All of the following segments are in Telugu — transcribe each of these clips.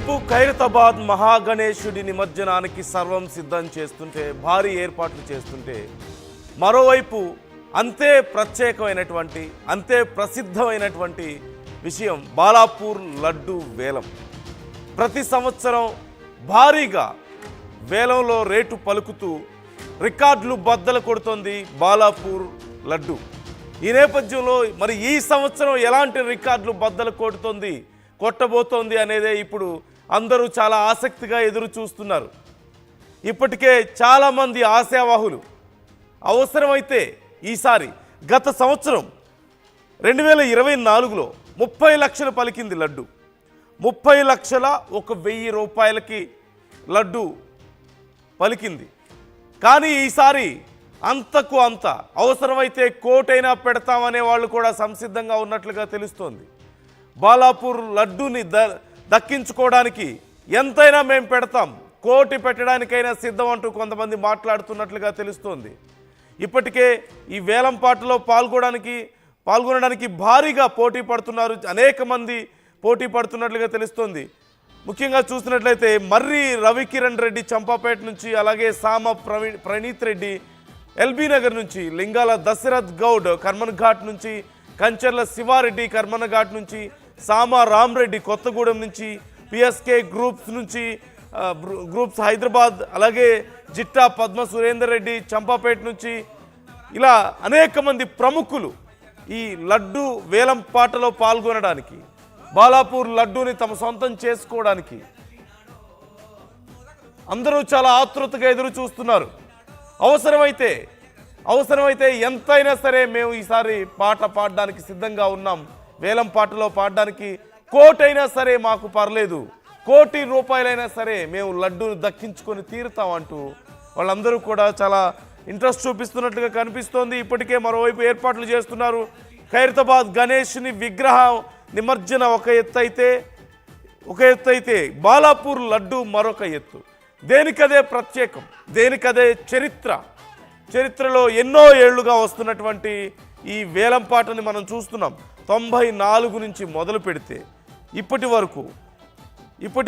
ఒకవైపు ఖైరతాబాద్ మహాగణేశుడి నిమజ్జనానికి సర్వం సిద్ధం చేస్తుంటే, భారీ ఏర్పాట్లు చేస్తుంటే, మరోవైపు అంతే ప్రత్యేకమైనటువంటి అంతే ప్రసిద్ధమైనటువంటి విషయం బాలాపూర్ లడ్డు వేలం. ప్రతి సంవత్సరం భారీగా వేలంలో రేటు పలుకుతూ రికార్డులు బద్దలు కొడుతోంది బాలాపూర్ లడ్డు. ఈ నేపథ్యంలో మరి ఈ సంవత్సరం ఎలాంటి రికార్డులు బద్దలు కొట్టబోతోంది అనేదే ఇప్పుడు అందరూ చాలా ఆసక్తిగా ఎదురు చూస్తున్నారు. ఇప్పటికే చాలామంది ఆశావాహులు అవసరమైతే ఈసారి గత సంవత్సరం 2024లో 30 లక్షలు పలికింది లడ్డు. 30,01,000 రూపాయలకి లడ్డు పలికింది. కానీ ఈసారి అంతకు అంత అవసరమైతే కోటైనా పెడతామనే వాళ్ళు కూడా సంసిద్ధంగా ఉన్నట్లుగా తెలుస్తోంది. బాలాపూర్ లడ్డూని దక్కించుకోవడానికి ఎంతైనా మేము పెడతాం, కోటి పెట్టడానికైనా సిద్ధం అంటూ కొంతమంది మాట్లాడుతున్నట్లుగా తెలుస్తోంది. ఇప్పటికే ఈ వేలంపాటలో పాల్గొనడానికి భారీగా పోటీ పడుతున్నారు, అనేక మంది పోటీ పడుతున్నట్లుగా తెలుస్తోంది. ముఖ్యంగా చూసినట్లయితే మర్రి రవికిరణ్ రెడ్డి చంపాపేట నుంచి, అలాగే సామ ప్రణీత్ రెడ్డి ఎల్బీ నగర్ నుంచి, లింగాల దశరథ్ గౌడ్ కర్మన్ ఘాట్ నుంచి, కంచర్ల శివారెడ్డి కర్మన్ ఘాట్ నుంచి, సామ రామ్రెడ్డి కొత్తగూడెం నుంచి, పిఎస్కే గ్రూప్స్ హైదరాబాద్, అలాగే జిట్టా పద్మ సురేందర్ రెడ్డి చంపాపేట నుంచి, ఇలా అనేక మంది ప్రముఖులు ఈ లడ్డు వేలం పాటలో పాల్గొనడానికి, బాలాపూర్ లడ్డూని తమ సొంతం చేసుకోవడానికి అందరూ చాలా ఆతృతగా ఎదురు చూస్తున్నారు. అవసరమైతే ఎంతైనా సరే మేము ఈసారి పాట పాడడానికి సిద్ధంగా ఉన్నాం, వేలం పాటలో పాడడానికి కోటైనా సరే మాకు పర్లేదు, 1,00,00,000 రూపాయలైనా సరే మేము లడ్డూను దక్కించుకొని తీరుతాం అంటూ వాళ్ళందరూ కూడా చాలా ఇంట్రెస్ట్ చూపిస్తున్నట్లుగా కనిపిస్తోంది. ఇప్పటికే మరోవైపు ఏర్పాట్లు చేస్తున్నారు. ఖైరతాబాద్ గణేష్ని విగ్రహ నిమజ్జన ఒక ఎత్తు అయితే బాలాపూర్ లడ్డు మరొక ఎత్తు. దేనికదే ప్రత్యేకం, దేనికదే చరిత్రలో ఎన్నో ఏళ్లుగా వస్తున్నటువంటి ఈ వేలం పాటని మనం చూస్తున్నాం. 94 నుంచి మొదలు పెడితే ఇప్పటి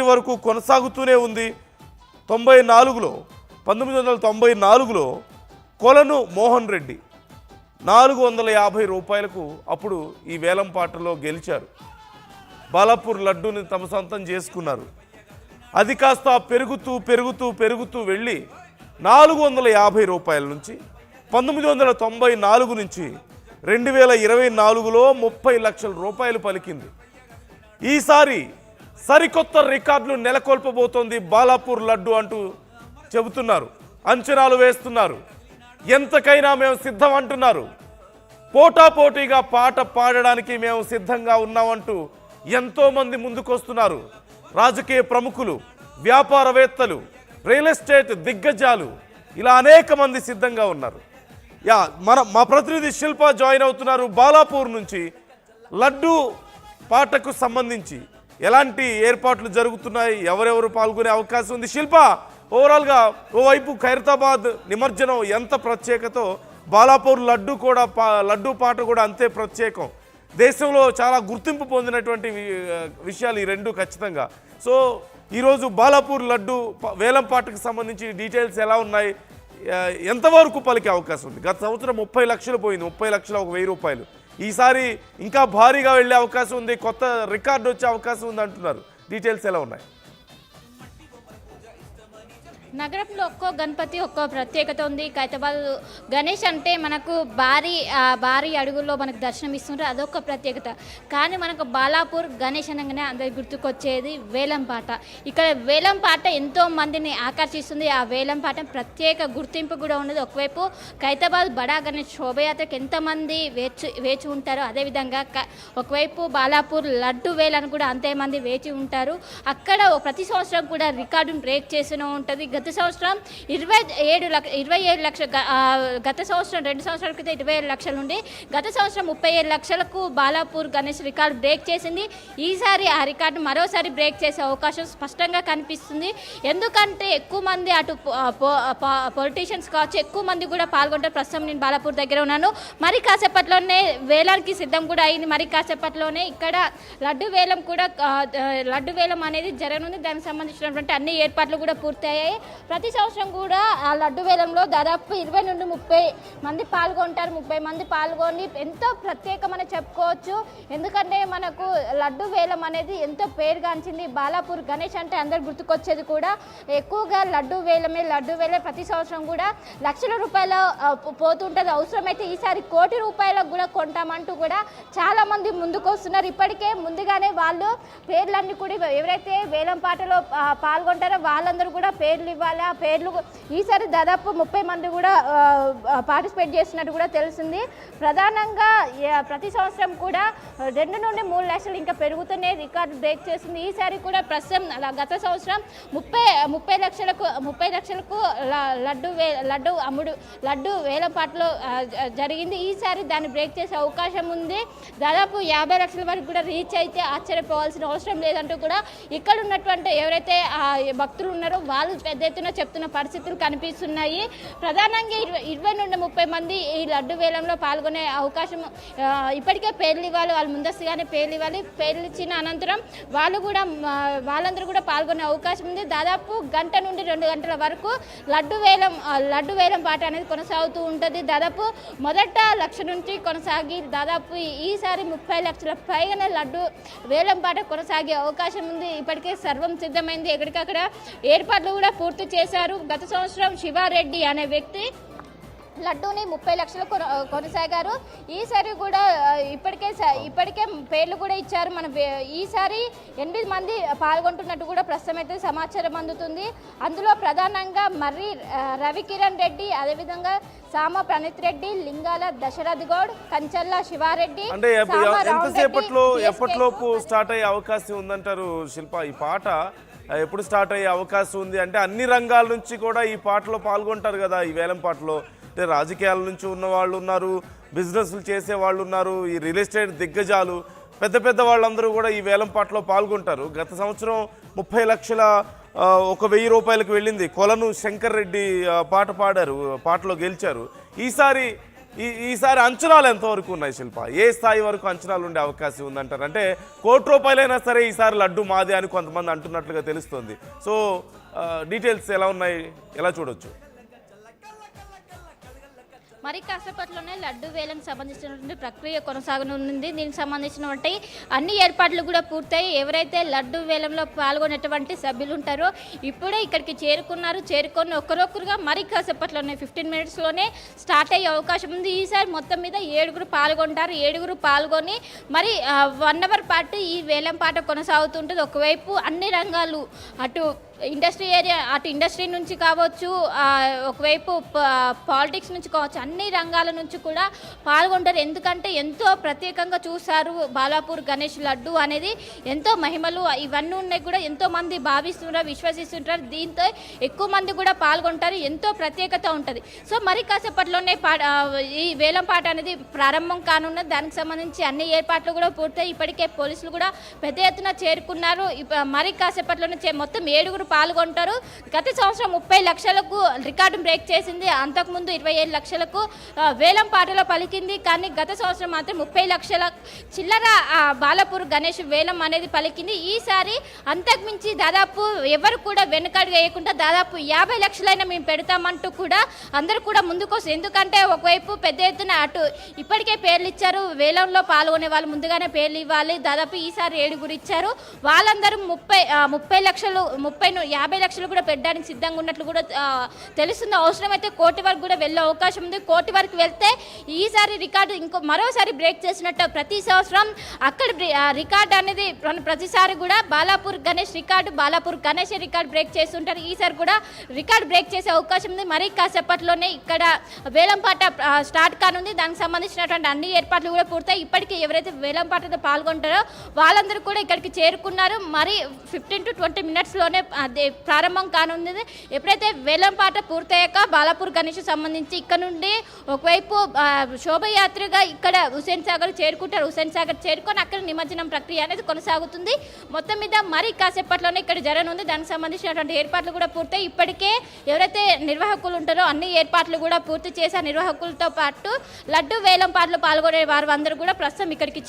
వరకు కొనసాగుతూనే ఉంది. 1994లో కొలను మోహన్ రెడ్డి 450 రూపాయలకు అప్పుడు ఈ వేలం పాటలో గెలిచారు. బాలాపూర్ లడ్డూని తమ సొంతం చేసుకున్నారు. అది కాస్త పెరుగుతూ వెళ్ళి 450 రూపాయల నుంచి 1994 నుంచి 2024లో 30 లక్షల రూపాయలు పలికింది. ఈసారి సరికొత్త రికార్డులు నెలకొల్పబోతోంది బాలాపూర్ లడ్డు అంటూ చెబుతున్నారు, అంచనాలు వేస్తున్నారు. ఎంతకైనా మేము సిద్ధం అంటున్నారు. పోటాపోటీగా పాట పాడడానికి మేము సిద్ధంగా ఉన్నామంటూ ఎంతోమంది ముందుకొస్తున్నారు. రాజకీయ ప్రముఖులు, వ్యాపారవేత్తలు, రియల్ ఎస్టేట్ దిగ్గజాలు, ఇలా అనేక మంది సిద్ధంగా ఉన్నారు. మా ప్రతినిధి శిల్ప జాయిన్ అవుతున్నారు బాలాపూర్ నుంచి. లడ్డు పాటకు సంబంధించి ఎలాంటి ఏర్పాట్లు జరుగుతున్నాయి, ఎవరెవరు పాల్గొనే అవకాశం ఉంది? శిల్ప, ఓవరాల్గా ఓవైపు ఖైరతాబాద్ నిమజ్జనం ఎంత ప్రత్యేకతో, బాలాపూర్ లడ్డు పాట కూడా అంతే ప్రత్యేకం. దేశంలో చాలా గుర్తింపు పొందినటువంటి విషయాలు ఈ రెండు ఖచ్చితంగా. సో ఈరోజు బాలాపూర్ లడ్డు వేలం పాటకు సంబంధించి డీటెయిల్స్ ఎలా ఉన్నాయి, ఎంతవరకు పలికే అవకాశం ఉంది? గత సంవత్సరం 30 లక్షలు పోయింది, 30,01,000 రూపాయలు. ఈసారి ఇంకా భారీగా వెళ్ళే అవకాశం ఉంది, కొత్త రికార్డు వచ్చే అవకాశం ఉంది అంటున్నారు. డీటెయిల్స్ ఎలా ఉన్నాయి? నగరంలో ఒక్కో గణపతి ఒక్కో ప్రత్యేకత ఉంది. ఖైరతాబాద్ గణేష్ అంటే మనకు భారీ అడుగుల్లో మనకు దర్శనం ఇస్తుంటారు, అదొక ప్రత్యేకత. కానీ మనకు బాలాపూర్ గణేష్ అనగానే అందరికి గుర్తుకొచ్చేది వేలం పాట. ఇక్కడ వేలం పాట ఎంతో మందిని ఆకర్షిస్తుంది. ఆ వేలం పాట ప్రత్యేక గుర్తింపు కూడా ఉన్నది. ఒకవైపు ఖైరతాబాద్ బడా గణేష్ శోభయాత్రకు ఎంతమంది వేచి ఉంటారో, అదేవిధంగా ఒకవైపు బాలాపూర్ లడ్డు వేలను కూడా అంతే మంది వేచి ఉంటారు. అక్కడ ప్రతి సంవత్సరం కూడా రికార్డును బ్రేక్ చేస్తూనే ఉంటుంది. గత సంవత్సరం 27 లక్షల గత సంవత్సరం 2 సంవత్సరాల క్రితం 27 లక్షల నుండి గత సంవత్సరం 37 లక్షలకు బాలాపూర్ గణేష్ రికార్డు బ్రేక్ చేసింది. ఈసారి ఆ రికార్డు మరోసారి బ్రేక్ చేసే అవకాశం స్పష్టంగా కనిపిస్తుంది. ఎందుకంటే ఎక్కువ మంది అటు పొలిటీషియన్స్ కావచ్చు, ఎక్కువ మంది కూడా పాల్గొంటారు. ప్రస్తుతం నేను బాలాపూర్ దగ్గర ఉన్నాను. మరి కాసేపట్లోనే వేలానికి సిద్ధం కూడా అయింది. మరి కాసేపట్లోనే ఇక్కడ లడ్డు వేలం అనేది జరగనుంది. దానికి సంబంధించినటువంటి అన్ని ఏర్పాట్లు కూడా పూర్తయ్యాయి. ప్రతి సంవత్సరం కూడా ఆ లడ్డు వేలంలో దాదాపు 20 నుండి 30 మంది పాల్గొంటారు. 30 మంది పాల్గొని ఎంతో ప్రత్యేకమని చెప్పుకోవచ్చు. ఎందుకంటే మనకు లడ్డు వేలం అనేది ఎంతో పేరుగాంచింది. బాలాపూర్ గణేష్ అంటే అందరు గుర్తుకొచ్చేది కూడా ఎక్కువగా లడ్డు వేలమే. ప్రతి సంవత్సరం కూడా లక్షల రూపాయల పోతుంటుంది. అవసరమైతే ఈసారి కోటి రూపాయలకు కూడా కొంటామంటూ కూడా చాలా మంది ముందుకు వస్తున్నారు. ఇప్పటికే ముందుగానే వాళ్ళు పేర్లన్నీ కూడా ఎవరైతే వేలం పాటలో పాల్గొంటారో వాళ్ళందరూ కూడా పేర్లు ఇవ్వాలి. ఆ పేర్లు ఈసారి దాదాపు 30 మంది కూడా పార్టిసిపేట్ చేస్తున్నట్టు కూడా తెలిసింది. ప్రధానంగా ప్రతి సంవత్సరం కూడా 2 నుండి 3 లక్షలు ఇంకా పెరుగుతూనే రికార్డు బ్రేక్ చేసింది. ఈసారి కూడా ప్రస్తుతం గత సంవత్సరం 30 లక్షలకు లడ్డు వేలం పాటలో జరిగింది. ఈసారి దాన్ని బ్రేక్ చేసే అవకాశం ఉంది. దాదాపు 50 లక్షల వరకు కూడా రీచ్ అయితే ఆశ్చర్యపోవాల్సిన అవసరం లేదంటూ కూడా ఇక్కడ ఉన్నటువంటి ఎవరైతే భక్తులు ఉన్నారో వాళ్ళు పెద్ద ఎత్తున చెప్తున్న పరిస్థితులు కనిపిస్తున్నాయి. ప్రధానంగా 20 నుండి 30 మంది ఈ లడ్డు వేలంలో పాల్గొనే అవకాశం ఇప్పటికే పేర్లు ఇవ్వాలి. వాళ్ళు ముందస్తుగానే పేర్లు ఇవ్వాలి. పేర్లు ఇచ్చిన అనంతరం వాళ్ళందరూ కూడా పాల్గొనే అవకాశం ఉంది. దాదాపు గంట నుండి 2 గంటల వరకు లడ్డు వేలం పాట అనేది కొనసాగుతూ ఉంటుంది. దాదాపు మొదట 1 లక్ష నుంచి కొనసాగి దాదాపు ఈసారి 30 లక్షల పైగానే లడ్డు వేలం పాట కొనసాగే అవకాశం ఉంది. ఇప్పటికే సర్వం సిద్ధమైంది. ఎక్కడికక్కడ ఏర్పాట్లు కూడా పూర్తి చేశారు. గత సంవత్సరం శివారెడ్డి అనే వ్యక్తి లడ్డూని 30 లక్షలు కొనసాగారు. ఈసారి కూడా ఇప్పటికే పేర్లు కూడా ఇచ్చారు. ఈసారి 8 మంది పాల్గొంటున్నట్టు కూడా ప్రస్తుతం అయితే సమాచారం అందుతుంది. అందులో ప్రధానంగా మర్రి రవికిరణ్ రెడ్డి, అదేవిధంగా సామ ప్రణీత్ రెడ్డి, లింగాల దశరథ్ గౌడ్, కంచల్ల శివారెడ్డి. అంటే ఎప్పటిలోపు స్టార్ట్ అయ్యే అవకాశం ఉందంటారు శిల్ప? ఈ పాట ఎప్పుడు స్టార్ట్ అయ్యే అవకాశం ఉంది? అంటే అన్ని రంగాల నుంచి కూడా ఈ పాటలో పాల్గొంటారు కదా, ఈ వేలం పాటలో. అంటే రాజకీయాల నుంచి ఉన్న వాళ్ళు ఉన్నారు, బిజినెస్లు చేసే వాళ్ళు ఉన్నారు, ఈ రియల్ ఎస్టేట్ దిగ్గజాలు, పెద్ద వాళ్ళందరూ కూడా ఈ వేలం పాటలో పాల్గొంటారు. గత సంవత్సరం 30 లక్షల 1,000 రూపాయలకు వెళ్ళింది. కొలను శంకర్ రెడ్డి పాట పాడారు, పాటలో గెలిచారు. ఈసారి అంచనాలు ఎంతవరకు ఉన్నాయి శిల్ప? ఏ స్థాయి వరకు అంచనాలు ఉండే అవకాశం ఉందంటారు? అంటే 1 కోటి రూపాయలైనా సరే ఈసారి లడ్డు మాదే అని కొంతమంది అంటున్నట్లుగా తెలుస్తుంది. సో డీటెయిల్స్ ఎలా ఉన్నాయి, ఎలా చూడొచ్చు? మరి కాసేపట్లోనే లడ్డు వేలం సంబంధించినటువంటి ప్రక్రియ కొనసాగనుంది. దీనికి సంబంధించినటువంటి అన్ని ఏర్పాట్లు కూడా పూర్తయి ఎవరైతే లడ్డు వేలంలో పాల్గొనేటువంటి సభ్యులు ఉంటారో ఇప్పుడే ఇక్కడికి చేరుకొని ఒక్కరొక్కరుగా మరి కాసేపట్లోనే 15 మినిట్స్లోనే స్టార్ట్ అయ్యే అవకాశం ఉంది. ఈసారి మొత్తం మీద 7 పాల్గొంటారు. 7 పాల్గొని మరి 1 అవర్ పాటు ఈ వేలం పాట కొనసాగుతుంటుంది. ఒకవైపు అన్ని రంగాలు అటు ఇండస్ట్రీ నుంచి కావచ్చు, ఒకవైపు పాలిటిక్స్ నుంచి కావచ్చు, అన్ని రంగాల నుంచి కూడా పాల్గొంటారు. ఎందుకంటే ఎంతో ప్రత్యేకంగా చూస్తారు. బాలాపూర్ గణేష్ లడ్డు అనేది ఎంతో మహిమలు ఇవన్నీ ఉన్నాయి కూడా ఎంతో మంది భావిస్తుంటారు, విశ్వసిస్తుంటారు. దీంతో ఎక్కువ మంది కూడా పాల్గొంటారు. ఎంతో ప్రత్యేకత ఉంటుంది. సో మరి కాసేపట్లోనే ఈ వేలం పాట అనేది ప్రారంభం కానున్నది. దానికి సంబంధించి అన్ని ఏర్పాట్లు కూడా పూర్తయి ఇప్పటికే పోలీసులు కూడా పెద్ద ఎత్తున చేరుకున్నారు. మరి కాసేపట్లోనే మొత్తం 7 పాల్గొంటారు. గత సంవత్సరం 30 లక్షలకు రికార్డు బ్రేక్ చేసింది. అంతకుముందు 27 లక్షలకు వేలం పాటలో పలికింది. కానీ గత సంవత్సరం మాత్రం 30 లక్షల చిల్లర బాలాపూర్ గణేష్ వేలం అనేది పలికింది. ఈసారి అంతకుమించి దాదాపు ఎవరు కూడా వెనుకడు వేయకుండా దాదాపు 50 లక్షలైనా మేము పెడతామంటూ కూడా అందరూ కూడా ముందుకొస్తారు. ఎందుకంటే ఒకవైపు పెద్ద ఎత్తున అటు ఇప్పటికే పేర్లు ఇచ్చారు. వేలంలో పాల్గొనే వాళ్ళు ముందుగానే పేర్లు ఇవ్వాలి. దాదాపు ఈసారి 7 ఇచ్చారు. వాళ్ళందరూ 30 లక్షలు 50 లక్షలు కూడా పెట్టడానికి సిద్ధంగా ఉన్నట్లు కూడా తెలుస్తుంది. అవసరమైతే కోటి వరకు కూడా వెళ్ళే అవకాశం ఉంది. కోటి వరకు వెళ్తే ఈసారి రికార్డు మరోసారి బ్రేక్ చేసినట్టు ప్రతి సంవత్సరం అక్కడ రికార్డు అనేది ప్రతిసారి కూడా బాలాపూర్ గణేష్ రికార్డు బ్రేక్ చేస్తుంటారు. ఈసారి కూడా రికార్డు బ్రేక్ చేసే అవకాశం ఉంది. మరి కాసేపట్లోనే ఇక్కడ వేలం పాట స్టార్ట్ కానుంది. దానికి సంబంధించినటువంటి అన్ని ఏర్పాట్లు కూడా పూర్తయి ఇప్పటికీ ఎవరైతే వేలం పాటతో పాల్గొంటారో వాళ్ళందరూ కూడా ఇక్కడికి చేరుకున్నారు. మరి 15 to 20 మినిట్స్లోనే ప్రారంభం కానుంది. ఎప్పుడైతే వేలంపాట పూర్తయ్యాక బాలాపూర్ గణేష్ సంబంధించి ఇక్కడ నుండి ఒకవైపు శోభయాత్రగా ఇక్కడ హుస్సేన్ సాగర్ చేరుకుంటారు. హుస్సేన్ సాగర్ చేరుకొని అక్కడ నిమజ్జనం ప్రక్రియ అనేది కొనసాగుతుంది. మొత్తం మీద మరి కాసేపట్లోనే ఇక్కడ జరగనుంది. దానికి సంబంధించినటువంటి ఏర్పాట్లు కూడా పూర్తయి ఇప్పటికే ఎవరైతే నిర్వాహకులు ఉంటారో అన్ని ఏర్పాట్లు కూడా పూర్తి చేసి నిర్వాహకులతో పాటు లడ్డు వేలం పాటలు పాల్గొనే వారు అందరూ కూడా ప్రస్తుతం ఇక్కడికి